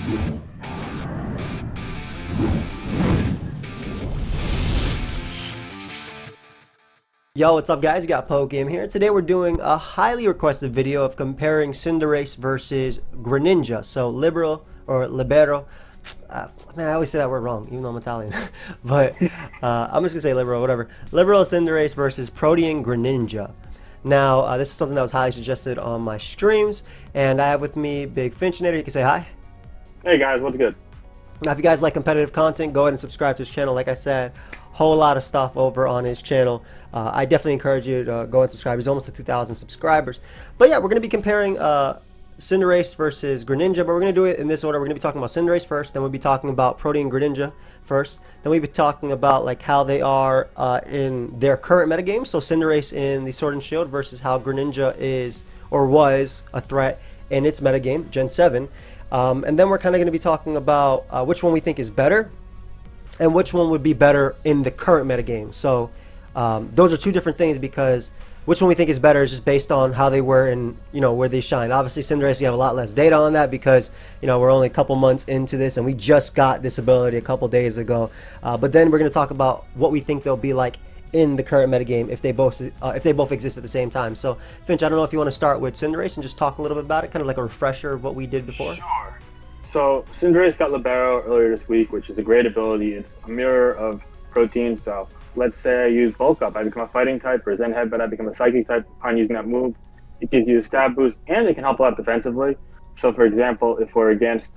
Yo, what's up guys? You got Pokeaim here. Today we're doing a highly requested video of comparing Cinderace versus Greninja. So Libero. Man, I always say that word wrong, even though I'm Italian. But I'm just gonna say Libero, whatever. Libero Cinderace versus Protean Greninja. Now, this is something that was highly suggested on my streams, and I have with me Big Finchinator. You can say hi. Hey guys, what's good? Now, if you guys like competitive content, go ahead and subscribe to his channel. Like I said, whole lot of stuff over on his channel. I definitely encourage you to go and subscribe. He's almost at 2,000 subscribers. But yeah, we're going to be comparing Cinderace versus Greninja, but we're going to do it in this order. We're going to be talking about Cinderace first, then we'll be talking about Protean Greninja first, then we'll be talking about like how they are in their current metagame. So Cinderace in the Sword and Shield versus how Greninja is or was a threat in its metagame, Gen 7. And then we're kind of going to be talking about which one we think is better and which one would be better in the current metagame. So those are two different things, because which one we think is better is just based on how they were and, you know, where they shine. Obviously, Cinderace, we have a lot less data on that because, you know, we're only a couple months into this and we just got this ability a couple days ago. But then we're going to talk about what we think they'll be like in the current metagame if they both exist at the same time. So, Finch, I don't know if you want to start with Cinderace and just talk a little bit about it, kind of like a refresher of what we did before. Sure. So Cinderace got Libero earlier this week, which is a great ability. It's a mirror of Protean. So let's say I use Bulk Up, I become a fighting type, or Zen Headbutt, I become a psychic type upon using that move. It gives you a stab boost, and it can help a lot defensively. So for example, if we're against,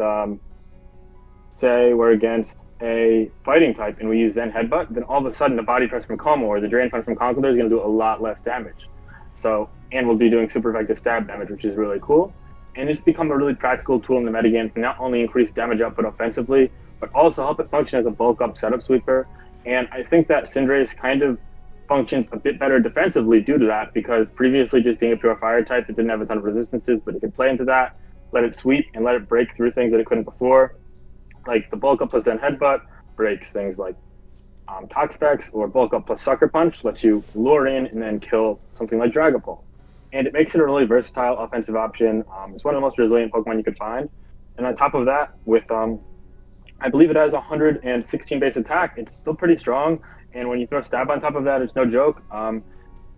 say we're against a fighting type and we use Zen Headbutt, then all of a sudden the Body Press from Como or the Drain Punch from Conkeldurr is going to do a lot less damage. So, and we'll be doing super effective stab damage, which is really cool. And it's become a really practical tool in the metagame to not only increase damage output offensively, but also help it function as a bulk up setup sweeper. And I think that Cinderace kind of functions a bit better defensively due to that, because previously just being a pure fire type, it didn't have a ton of resistances, but it could play into that, let it sweep, and let it break through things that it couldn't before. Like the bulk up plus Zen Headbutt breaks things like Toxapex, or bulk up plus Sucker Punch lets you lure in and then kill something like Dragapult. And it makes it a really versatile offensive option. It's one of the most resilient Pokemon you could find. And on top of that, with I believe it has 116 base attack, it's still pretty strong. And when you throw Stab on top of that, it's no joke.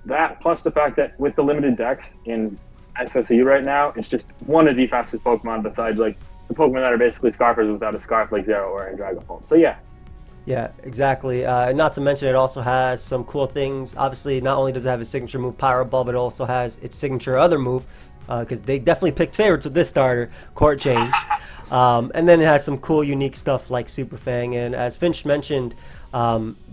That plus the fact that with the limited dex in SSU right now, it's just one of the fastest Pokemon besides like the Pokemon that are basically Scarfers without a Scarf like Zero or in Dragapult. So yeah. Yeah, exactly. Not to mention, it also has some cool things. Obviously, not only does it have its signature move, Pyro Ball, but it also has its signature other move, because they definitely picked favorites with this starter, Court Change. And then it has some cool, unique stuff like Super Fang. And as Finch mentioned,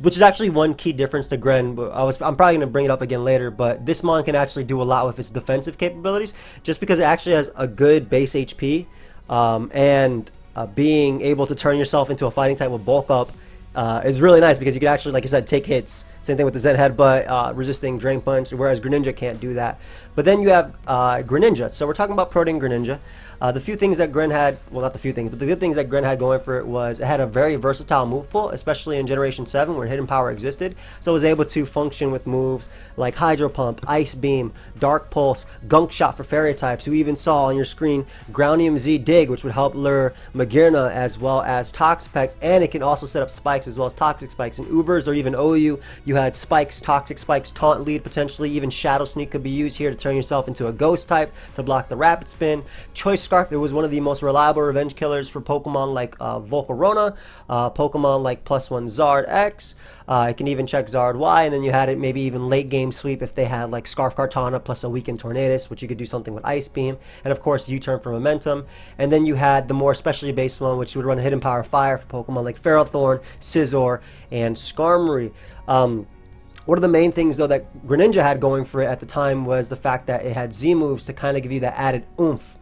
which is actually one key difference to Gren, I'm probably going to bring it up again later, but this mon can actually do a lot with its defensive capabilities, just because it actually has a good base HP, and being able to turn yourself into a fighting type with Bulk Up is really nice, because you can actually, like you said, take hits. Same thing with the Zen Headbutt, resisting Drain Punch, whereas Greninja can't do that. But then you have Greninja. So we're talking about Protean Greninja. The few things that Gren had, well, not the few things, but the good things that Gren had going for it was it had a very versatile move pool, especially in Generation 7 where Hidden Power existed. So it was able to function with moves like Hydro Pump, Ice Beam, Dark Pulse, Gunk Shot for Fairy types. You even saw on your screen Groundium Z Dig, which would help lure Magearna as well as Toxapex, and it can also set up spikes as well as Toxic Spikes. In Ubers or even OU, you had Spikes, Toxic Spikes, Taunt Lead potentially, even Shadow Sneak could be used here to turn yourself into a Ghost type to block the Rapid Spin. Choice Scarf, it was one of the most reliable revenge killers for Pokemon like Volcarona, Pokemon like +1 Zard X. It can even check Zard Y, and then you had it maybe even late game sweep if they had like Scarf Kartana plus a weakened Tornadus, which you could do something with Ice Beam, and of course U-Turn for Momentum. And then you had the more specially based one, which would run Hidden Power Fire for Pokemon like Ferrothorn, Scizor, and Skarmory. One of the main things though that Greninja had going for it at the time was the fact that it had Z moves to kind of give you that added oomph.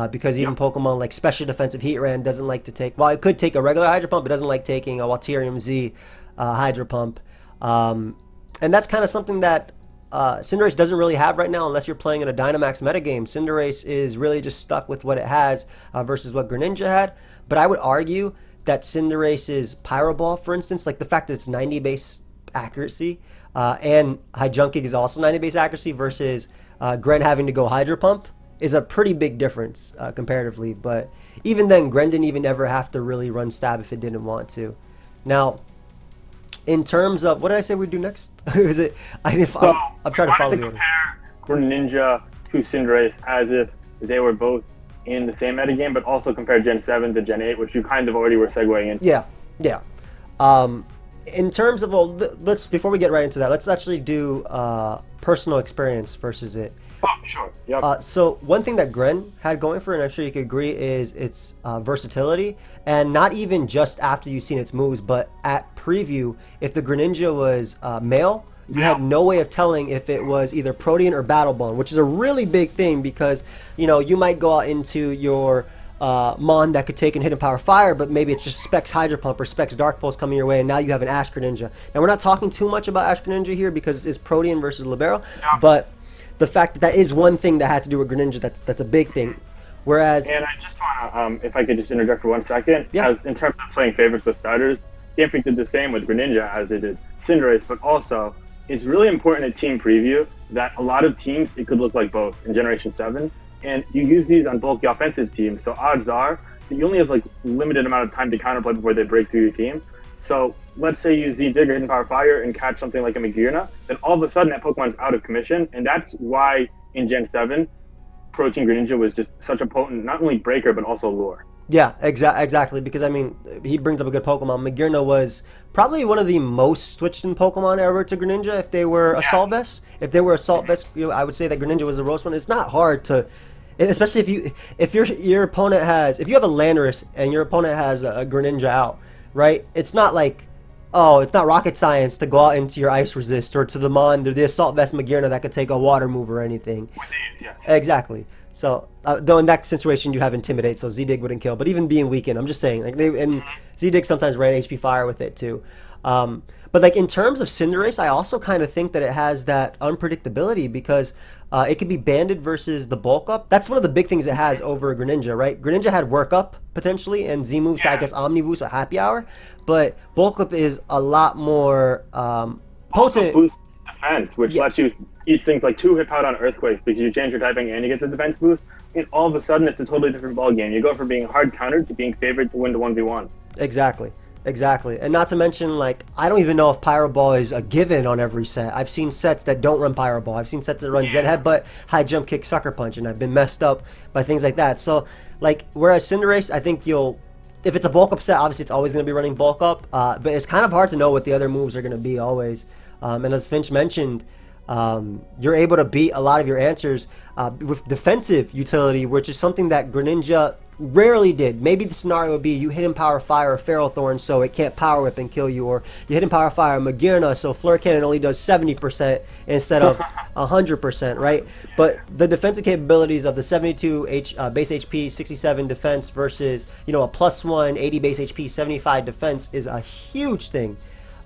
Because even Pokemon like Special Defensive Heatran doesn't like to take, well, it could take a regular Hydro Pump, but doesn't like taking a Walterium Z Hydro Pump. And that's kind of something that Cinderace doesn't really have right now unless you're playing in a Dynamax metagame. Cinderace is really just stuck with what it has versus what Greninja had. But I would argue that Cinderace's Pyro Ball, for instance, like the fact that it's 90 base accuracy, and Hijunking is also 90 base accuracy versus Gren having to go Hydro Pump, is a pretty big difference comparatively. But even then, Gren didn't even ever have to really run stab if it didn't want to. Now, in terms of what did I say we'd do next? Is it? I'm trying to follow you. Compare Greninja to Cinderace as if they were both in the same metagame, but also compare Gen 7 to Gen 8, which you kind of already were segueing into. Yeah. In terms of, let's before we get right into that, let's actually do personal experience versus it. Oh, sure. Yep. So one thing that Gren had going for it, and I'm sure you could agree, is its versatility. And not even just after you've seen its moves, but at preview, if the Greninja was male, you had no way of telling if it was either Protean or Battle Bond, which is a really big thing because, you might go out into your Mon that could take and hit and power fire, but maybe it's just Specs Hydro Pump or Specs Dark Pulse coming your way, and now you have an Ash Greninja. Now, we're not talking too much about Ash Greninja here because it's Protean versus Libero, but the fact that is one thing that had to do with Greninja, that's a big thing. Whereas, and I just want to, if I could just interject for 1 second, yeah. In terms of playing favorites with starters, Game Freak did the same with Greninja as they did Cinderace, but also it's really important at team preview that a lot of teams, it could look like both in Generation 7, and you use these on bulky offensive teams, so odds are that you only have like limited amount of time to counterplay before they break through your team. So let's say you Z-Dig or Hidden Power Fire and catch something like a Magearna, then all of a sudden that Pokemon's out of commission, and that's why in Gen 7, Protean Greninja was just such a potent, not only breaker, but also lure. Yeah, exactly, because, I mean, he brings up a good Pokemon. Magearna was probably one of the most switched in Pokemon ever to Greninja if they were Assault Vest. If they were Assault Vest, I would say that Greninja was the roast one. It's not hard to, especially if your opponent has, if you have a Landorus and your opponent has a Greninja out, right? It's not like, it's not rocket science to go out into your Ice Resist or to the Mon, the Assault Vest Magearna that could take a Water move or anything. Yes. Exactly. So, though in that situation you have Intimidate, so Z-Dig wouldn't kill. But even being weakened, I'm just saying, and Z-Dig sometimes ran HP Fire with it too. But like in terms of Cinderace, I also kind of think that it has that unpredictability because it could be banded versus the bulk up. That's one of the big things it has over Greninja, right? Greninja had work up potentially and Z moves, I guess Omni Boost or Happy Hour, but bulk up is a lot more potent. Boost defense, which lets you eat things like 2 hit power on Earthquakes because you change your typing and you get the defense boost, and all of a sudden it's a totally different ball game. You go from being hard countered to being favored to win the 1v1. Exactly. And not to mention, like, I don't even know if Pyro Ball is a given on every set. I've seen sets that don't run Pyro Ball. I've seen sets that run Zen Headbutt, High Jump Kick, Sucker Punch, and I've been messed up by things like that. So, like, whereas Cinderace, I think if it's a bulk up set, obviously it's always going to be running bulk up, but it's kind of hard to know what the other moves are going to be always. And as Finch mentioned, you're able to beat a lot of your answers with defensive utility, which is something that Greninja rarely did. Maybe the scenario would be you hit him Power Fire or Feral Thorn so it can't Power Whip and kill you, or you hit him Power Fire Magearna so Flare Cannon only does 70% instead of 100%, right? But the defensive capabilities of the 72 base HP, 67 defense versus, a +1, 80 base HP, 75 defense is a huge thing.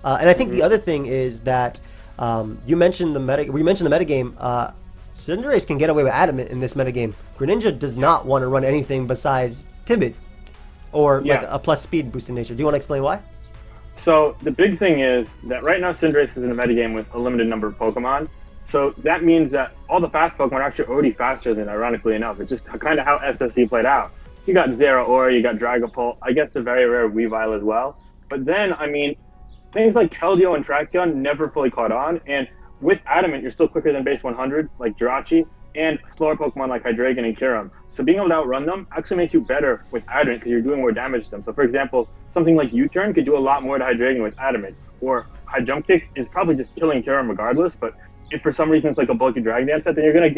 And I think the other thing is that we mentioned the metagame. Cinderace can get away with Adamant in this metagame. Greninja does not want to run anything besides Timid or like a plus speed boost in nature. Do you want to explain why? So the big thing is that right now Cinderace is in the metagame with a limited number of Pokemon. So that means that all the fast Pokemon are actually already faster than, ironically enough. It's just kind of how SSE played out. You got Zeraora, you got Dragapult, I guess a very rare Weavile as well. But then, I mean, things like Keldeo and Tracheon never fully caught on, and with Adamant, you're still quicker than base 100, like Jirachi, and slower Pokemon like Hydreigon and Kyurem. So being able to outrun them actually makes you better with Adamant because you're doing more damage to them. So for example, something like U-Turn could do a lot more to Hydreigon with Adamant, or High Jump Kick is probably just killing Kyurem regardless, but if for some reason it's like a bulky Dragon Dance set, then you're gonna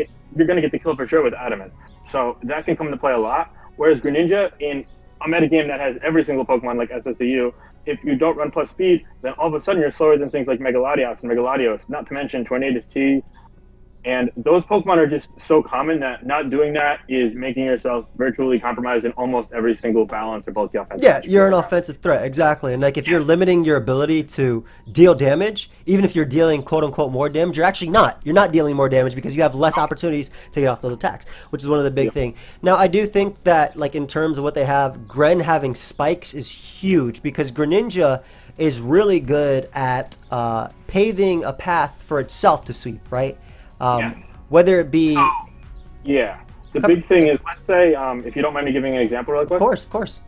get the kill for sure with Adamant. So that can come into play a lot. Whereas Greninja, in a metagame that has every single Pokemon like SSEU, if you don't run plus speed, then all of a sudden you're slower than things like Megaladios and Megaladios, not to mention Tornadus T. And those Pokemon are just so common that not doing that is making yourself virtually compromised in almost every single balance or bulky offensive. Yeah, you're an offensive threat, exactly. And like if you're limiting your ability to deal damage, even if you're dealing quote unquote more damage, you're actually not. You're not dealing more damage because you have less opportunities to get off those attacks, which is one of the big things. Now, I do think that like in terms of what they have, Gren having spikes is huge because Greninja is really good at paving a path for itself to sweep, right? Whether it be... The big thing is, let's say, if you don't mind me giving an example real Of quick. course, of course.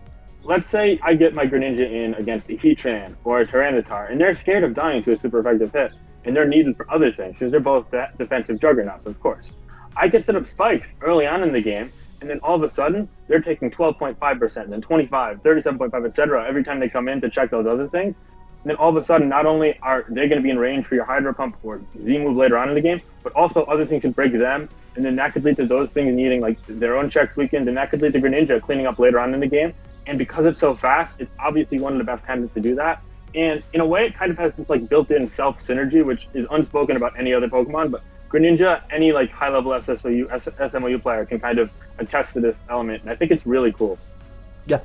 Let's say I get my Greninja in against a Heatran or a Tyranitar, and they're scared of dying to a super effective hit, and they're needed for other things, because they're both defensive juggernauts, of course. I get set up spikes early on in the game, and then all of a sudden, they're taking 12.5%, then 25, 37.5, etc. every time they come in to check those other things. And then all of a sudden, not only are they going to be in range for your Hydro Pump or Z move later on in the game, but also other things can break them, and then that could lead to those things needing like their own checks weakened, and that could lead to Greninja cleaning up later on in the game. And because it's so fast, it's obviously one of the best candidates to do that. And in a way, it kind of has this like built-in self-synergy, which is unspoken about any other Pokemon, but Greninja, any like high-level SMOU player can kind of attest to this element, and I think it's really cool. Yeah,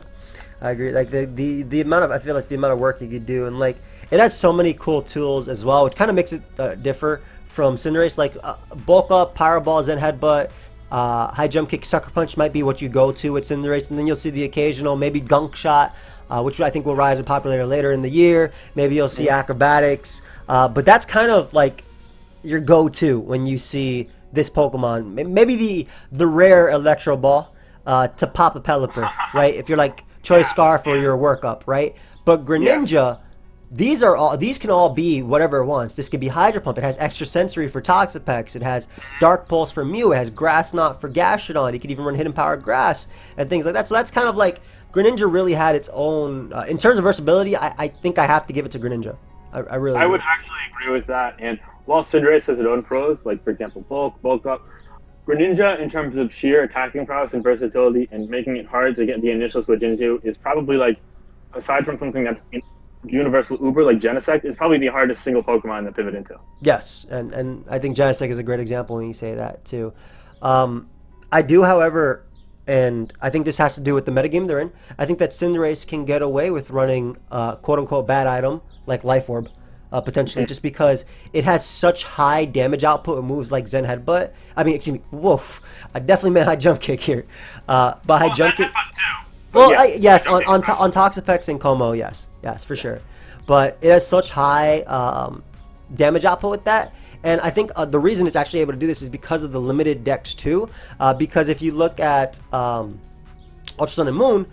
I agree. Like the amount of, I feel like the amount of work you could do, and like it has so many cool tools as well, which kind of makes it differ from Cinderace. Like bulk up, Power Ball, Zen Headbutt, high jump kick, Sucker Punch might be what you go to with Cinderace, and then you'll see the occasional maybe Gunk Shot, which I think will rise in popularity later in the year. Maybe you'll see Acrobatics, but that's kind of like your go-to when you see this Pokemon. Maybe the rare Electro Ball to pop a Pelipper, right? If you're like Choice Scarf or your workup, right? But Greninja, these can all be whatever it wants. This could be Hydro Pump. It has Extra Sensory for Toxapex. It has Dark Pulse for Mew. It has Grass Knot for Gastrodon. You could even run Hidden Power Grass and things like that. So that's kind of like Greninja really had its own in terms of versatility. I think I have to give it to Greninja. I really. I would actually agree with that. And while Cinderace has its own pros, like for example bulk up, Greninja in terms of sheer attacking prowess and versatility and making it hard to get the initial switch into is probably like, aside from something that's universal uber like Genesect, is probably the hardest single Pokemon to pivot into. Yes, and I think Genesect is a great example when you say that too. I do, however, and I think this has to do with the metagame they're in, I think that Cinderace can get away with running quote-unquote bad item like Life Orb, potentially, just because it has such high damage output with moves like Zen Headbutt. I mean, excuse me, woof. I definitely meant high jump kick here. But high jump kick... Well, yes, on Toxapex and Como, yes, for sure. But it has such high damage output with that. And I think the reason it's actually able to do this is because of the limited Dex too. Because if you look at Ultra Sun and Moon,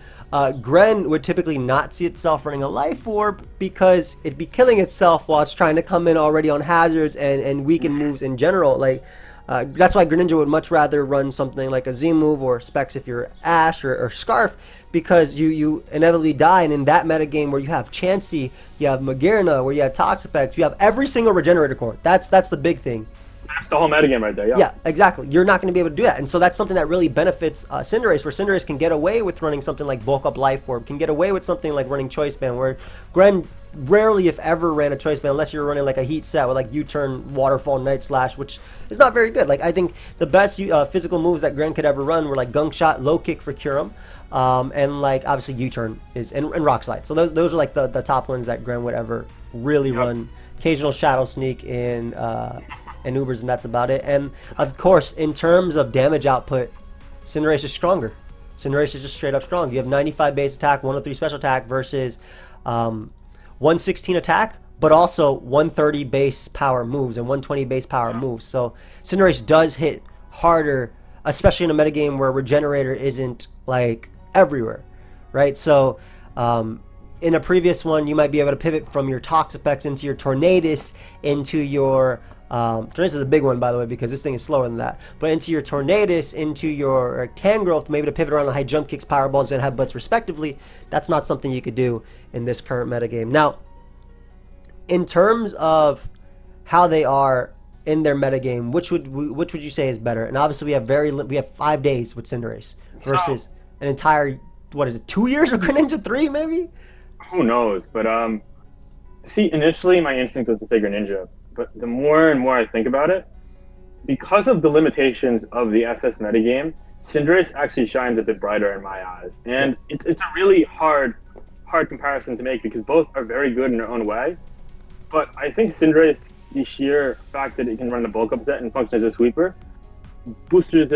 Gren would typically not see itself running a Life Orb because it'd be killing itself while it's trying to come in already on hazards and weaken moves in general. Like that's why Greninja would much rather run something like a Z move or Specs if you're Ash or Scarf, because you inevitably die. And in that metagame where you have Chansey, you have Magearna, where you have Toxapex, you have every single regenerator core. That's the big thing. That's the whole metagame right there, yeah. Yeah, exactly. You're not going to be able to do that. And so that's something that really benefits Cinderace, where Cinderace can get away with running something like Bulk Up Life Orb, can get away with something like running Choice Band, where Gren rarely, if ever, ran a Choice Band unless you're running like a Heat set with like U-Turn, Waterfall, Night Slash, which is not very good. Like, I think the best physical moves that Gren could ever run were like Gunk Shot, Low Kick for Kyurem, and like obviously U-Turn is and Rock Slide. So those are like the top ones that Gren would ever really run. Occasional Shadow Sneak in and Ubers, and that's about it. And of course, in terms of damage output, Cinderace is stronger. Cinderace is just straight up strong. You have 95 base attack, 103 special attack versus 116 attack, but also 130 base power moves and 120 base power moves. So Cinderace does hit harder, especially in a metagame where Regenerator isn't like everywhere, right? So in a previous one, you might be able to pivot from your Toxapex into your Tornadus, into your Tornadus is a big one, by the way, because this thing is slower than that. But into your Tornadus, into your Tangrowth, maybe to pivot around the high jump kicks, power balls, and headbutts, respectively. That's not something you could do in this current metagame. Now, in terms of how they are in their metagame, which would you say is better? And obviously, we have 5 days with Cinderace versus an entire 2 years with Greninja, 3 maybe? Who knows? But see, initially my instinct was to say Greninja. But the more and more I think about it, because of the limitations of the SS metagame, Cinderace actually shines a bit brighter in my eyes. And it's a really hard comparison to make because both are very good in their own way. But I think Cinderace, the sheer fact that it can run the bulk up set and function as a sweeper, bolsters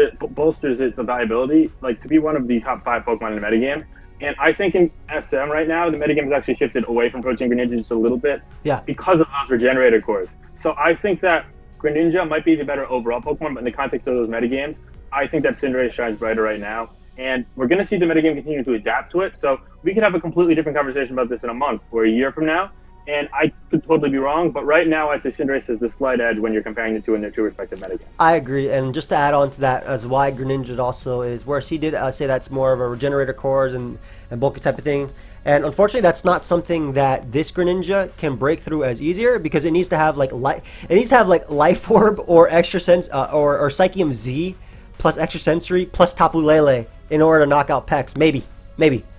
its viability, like to be one of the top 5 Pokemon in the metagame. And I think in SM right now, the metagame has actually shifted away from Protean Greninja just a little bit because of those regenerator cores. So I think that Greninja might be the better overall Pokemon, but in the context of those metagames, I think that Cinderace shines brighter right now. And we're going to see the metagame continue to adapt to it. So we could have a completely different conversation about this in a month or a year from now. And I could totally be wrong. But right now, I say Cinderace has the slight edge when you're comparing the two in their two respective metagames. I agree. And just to add on to that, as why Greninja also is, whereas he did say that's more of a regenerator cores and bulky type of thing. And unfortunately, that's not something that this Greninja can break through as easier because it needs to have like Life Orb or Extra Sense or Psychium Z plus Extra Sensory plus Tapu Lele in order to knock out Pex. Maybe.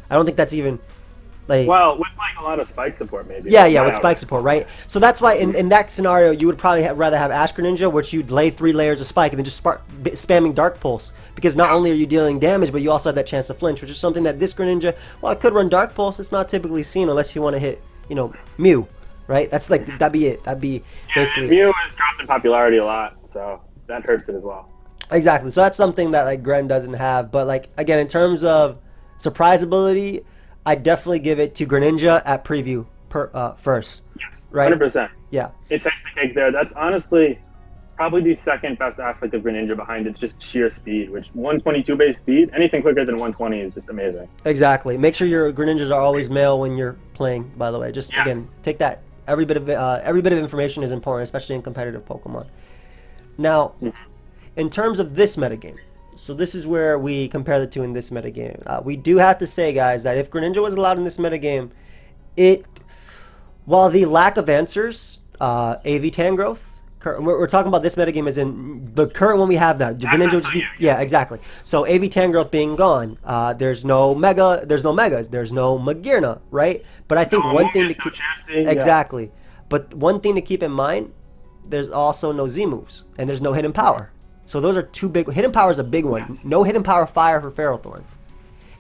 I don't think that's even like. Well, with like a lot of spike support, maybe. Yeah, with spike support, right? So that's why in that scenario, you would probably rather have Ash Greninja, which you'd lay 3 layers of spike and then just start spamming Dark Pulse. Because not only are you dealing damage, but you also have that chance to flinch, which is something that this Greninja, well, it could run Dark Pulse. It's not typically seen unless you want to hit, Mew, right? That's like, that'd be it. That'd be basically. Mew has dropped in popularity a lot, so that hurts it as well. Exactly. So that's something that like Gren doesn't have. But like again, in terms of surprise ability, I definitely give it to Greninja at preview first. Yes, right? 100%. Yeah. It takes the cake there. That's honestly probably the second best aspect of Greninja behind its just sheer speed, which 122 base speed, anything quicker than 120 is just amazing. Exactly. Make sure your Greninjas are always male when you're playing, by the way. Just again, take that. Every bit of information is important, especially in competitive Pokemon. Now, in terms of this metagame, so this is where we compare the two in this metagame. We do have to say, guys, that if Greninja was allowed in this metagame, while the lack of answers, AV Tangrowth, we're talking about this metagame as in the current one we have now. Greninja would just be, yeah, exactly. So AV Tangrowth being gone, there's no Megas, there's no Magearna, right? But I think one thing to keep exactly. But one thing to keep in mind, there's also no Z moves and there's no hidden power. So those are two big. Hidden power is a big one. No hidden power fire for Ferrothorn.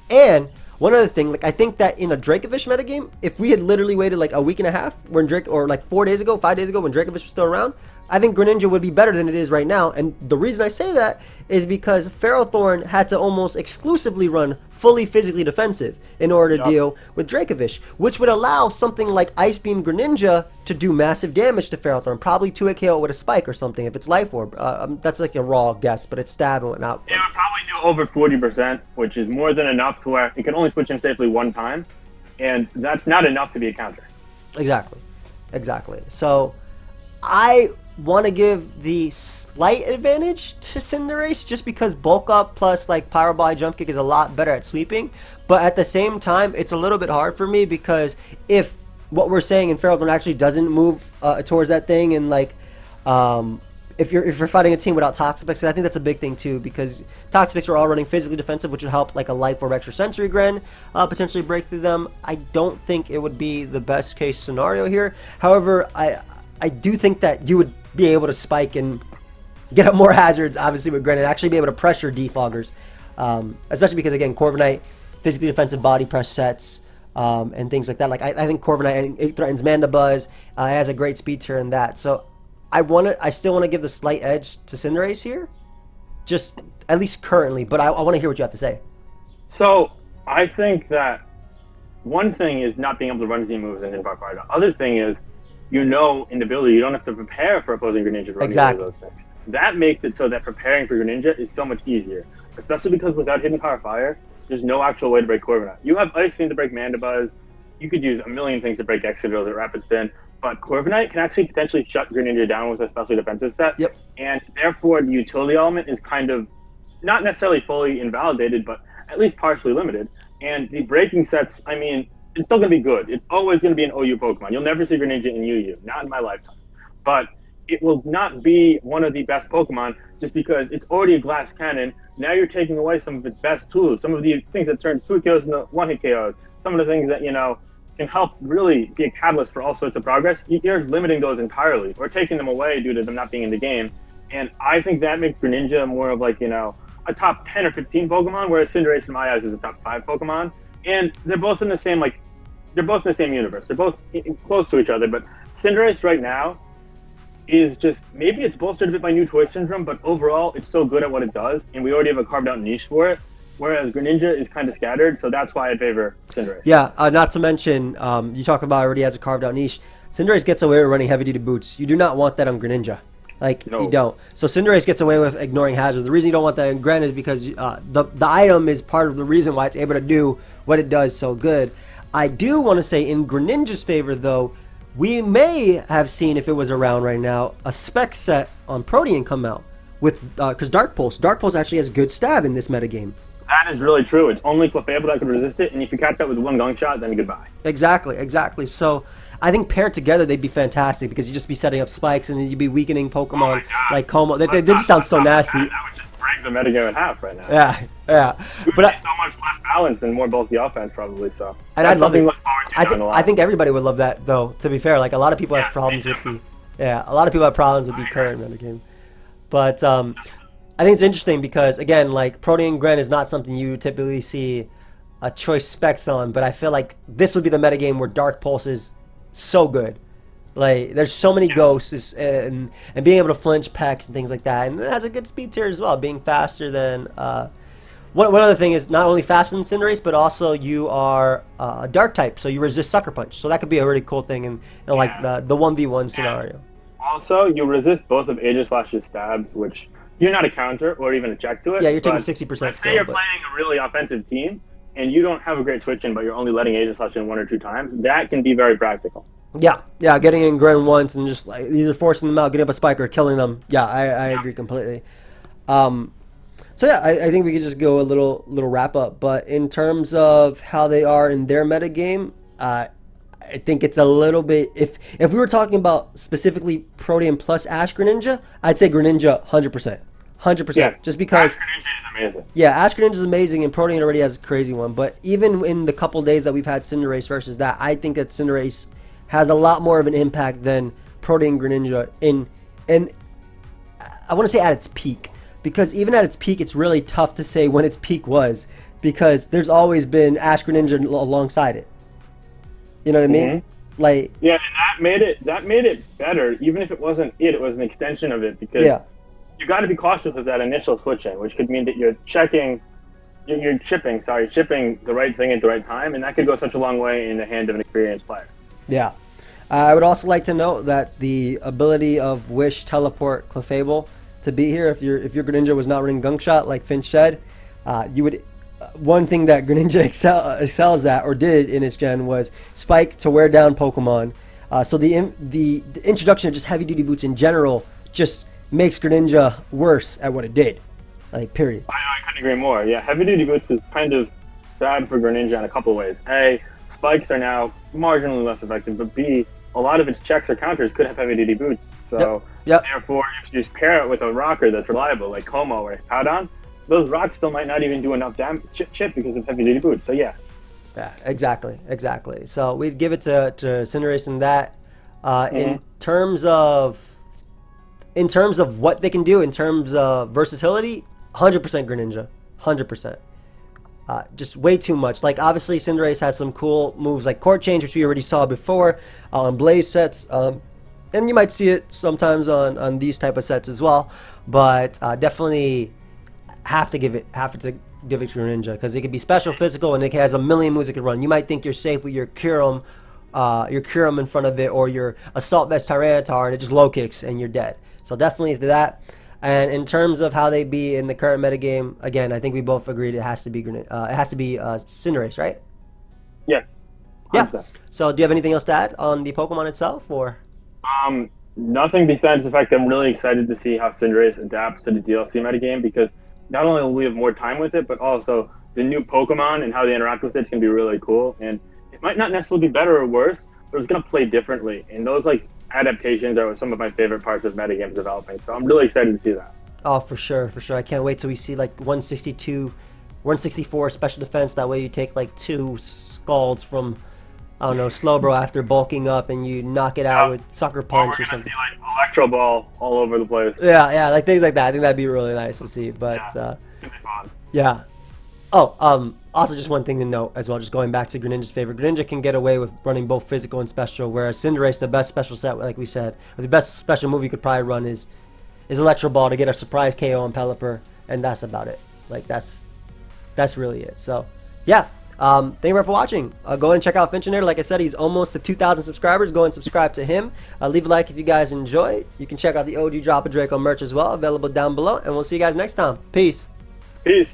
And one other thing, like I think that in a Dracovish metagame, if we had literally waited like a week and a half when or like 5 days ago when Dracovish was still around, I think Greninja would be better than it is right now. And the reason I say that is because Ferrothorn had to almost exclusively run fully physically defensive in order to deal with Dracovish, which would allow something like Ice Beam Greninja to do massive damage to Ferrothorn, probably 2-hit KO with a spike or something if it's Life Orb. That's like a raw guess, but it's stab and whatnot. It would probably do over 40%, which is more than enough to where it can only switch in safely one time, and that's not enough to be a counter. Exactly. So I want to give the slight advantage to Cinderace just because bulk up plus like Power Ball Jump Kick is a lot better at sweeping, but at the same time it's a little bit hard for me because if what we're saying in Ferrothorn actually doesn't move towards that thing and like if you're fighting a team without Toxapex, I think that's a big thing too because Toxapex are all running physically defensive, which would help like a Life Orb Extra Sensory Gren potentially break through them. I don't think it would be the best case scenario here. However, I do think that you would be able to spike and get up more hazards, obviously, with Gren and actually be able to pressure defoggers. Especially because, again, Corviknight, physically defensive body press sets, and things like that. Like, I think Corviknight, it threatens Mandibuzz, it has a great speed tier in that. So, I still want to give the slight edge to Cinderace here, just at least currently, but I want to hear what you have to say. So, I think that one thing is not being able to run Z moves and Hidden Fire. The other thing is, in the ability, you don't have to prepare for opposing Greninja to run those things. That makes it so that preparing for Greninja is so much easier, especially because without Hidden Power Fire, there's no actual way to break Corviknight. You have Ice Beam to break Mandibuzz, you could use a million things to break Excadrill at Rapid Spin, but Corviknight can actually potentially shut Greninja down with a specially defensive set, and therefore the utility element is kind of not necessarily fully invalidated, but at least partially limited. And the breaking sets, I mean, it's still going to be good. It's always going to be an OU Pokemon. You'll never see Greninja in UU, not in my lifetime. But it will not be one of the best Pokemon just because it's already a glass cannon. Now you're taking away some of its best tools, some of the things that turn 2-hit KOs into 1-hit KOs, some of the things that, can help really be a catalyst for all sorts of progress. You're limiting those entirely or taking them away due to them not being in the game. And I think that makes Greninja more of like, a top 10 or 15 Pokemon, whereas Cinderace in my eyes is a top 5 Pokemon. And they're both in the same, universe. They're both close to each other, but Cinderace right now is just, maybe it's bolstered a bit by new toy syndrome, but overall it's so good at what it does, and we already have a carved out niche for it, whereas Greninja is kind of scattered, so that's why I favor Cinderace. Yeah, not to mention, you talk about already has a carved out niche. Cinderace gets away with running heavy duty boots. You do not want that on Greninja. Like, No. you don't. So Cinderace gets away with ignoring hazard. The reason you don't want that in Gren is because the item is part of the reason why it's able to do what it does so good. I do want to say in Greninja's favor, though, we may have seen, if it was around right now, a spec set on Protean come out. Because Dark Pulse actually has good stab in this metagame. That is really true. It's only Clefable that could resist it, and if you catch that with one gunk shot, then goodbye. Exactly. So I think paired together they'd be fantastic because you'd just be setting up spikes and then you'd be weakening Pokemon like Como. They just sound so nasty. That would just break the metagame in half right now. Yeah. It would be so much less balanced and more bulky offense probably. So. And I'd love it. Look forward to down the line. I think everybody would love that, though. To be fair, like a lot of people have problems with the current metagame. But I think it's interesting because again, like Protean Gren is not something you typically see a choice specs on, but I feel like this would be the metagame where Dark Pulse is so good. Like there's so many ghosts and being able to flinch pecks and things like that, and it has a good speed tier as well, being faster than. One other thing is not only faster than Cinderace, but also you are a Dark type, so you resist Sucker Punch. So that could be a really cool thing in like the 1v1 scenario. Also, you resist both of Aegislash's stabs, which you're not a counter or even a check to it. Yeah, you're taking but 60% let's still. say you're playing a really offensive team, and you don't have a great switch in, but you're only letting Aegislash in 1 or 2 times. That can be very practical. Yeah, getting in Gren once and just like either forcing them out, getting up a spike, or killing them. Yeah, I agree completely. So yeah, I think we could just go a little wrap up. But in terms of how they are in their metagame, I think it's a little bit. If we were talking about specifically Protean plus Ash Greninja, I'd say Greninja 100%. 100%. Yeah. Just because. Ash Greninja is amazing. Yeah, Ash Greninja is amazing, and Protean already has a crazy one. But even in the couple days that we've had Cinderace versus that, I think that Cinderace has a lot more of an impact than Protean Greninja and I want to say at its peak. Because even at its peak, it's really tough to say when its peak was, because there's always been Ash Greninja alongside it. You know what I mean? Mm-hmm. Like yeah, and that made it better. Even if it wasn't it was an extension of it because you got to be cautious with that initial switch in, which could mean that you're chipping the right thing at the right time, and that could go such a long way in the hand of an experienced player. Yeah. I would also like to note that the ability of Wish, Teleport, Clefable to be here, if your Greninja was not running Gunk Shot like Finch said, you would. One thing that Greninja excels at, or did in its gen, was spike to wear down Pokemon. So the introduction of just heavy duty boots in general just makes Greninja worse at what it did. Like period. I couldn't agree more. Yeah, heavy duty boots is kind of bad for Greninja in a couple of ways. A, spikes are now marginally less effective, but B, a lot of its checks or counters could have heavy duty boots. So therefore, if you just pair it with a rocker that's reliable, like Como or Showdown, those rocks still might not even do enough damage chip because of heavy duty boots. So yeah. Yeah, exactly. So we'd give it to Cinderace in that. In terms of what they can do, in terms of versatility, 100% Greninja, 100%. Just way too much. Like obviously Cinderace has some cool moves like Court Change, which we already saw before on Blaze sets, and you might see it sometimes on these type of sets as well. But definitely have to give it to Greninja because it could be special, physical, and it has a million moves it can run. You might think you're safe with your Kyurem in front of it, or your Assault Vest Tyranitar, and it just low kicks and you're dead. So definitely that. And in terms of how they be in the current metagame, again, I think we both agreed it has to be Cinderace, right? Yeah. 100%. Yeah. So do you have anything else to add on the Pokemon itself, or? Nothing besides the fact that I'm really excited to see how Cinderace adapts to the DLC metagame, because not only will we have more time with it, but also the new Pokemon and how they interact with it's going to be really cool. And it might not necessarily be better or worse, but it's going to play differently. And those adaptations are some of my favorite parts of metagames developing. So I'm really excited to see that. Oh, for sure. I can't wait till we see 162, 164 special defense. That way you take 2 Scalds from, I don't know, Slowbro after bulking up and you knock it out with Sucker Punch or something. See Electro Ball all over the place. Yeah, things like that. I think that'd be really nice to see. But it'd be fun. Yeah. Oh, also just one thing to note as well, just going back to Greninja's favor. Greninja can get away with running both physical and special, whereas Cinderace, the best special set, like we said, or the best special move you could probably run is Electro Ball to get a surprise KO on Pelipper, and that's about it. That's really it. So, yeah. Thank you for watching. Go ahead and check out Finchinator. Like I said, he's almost to 2,000 subscribers. Go and subscribe to him. Leave a like if you guys enjoyed. You can check out the OG Drop a Draco merch as well, available down below. And we'll see you guys next time. Peace. Peace.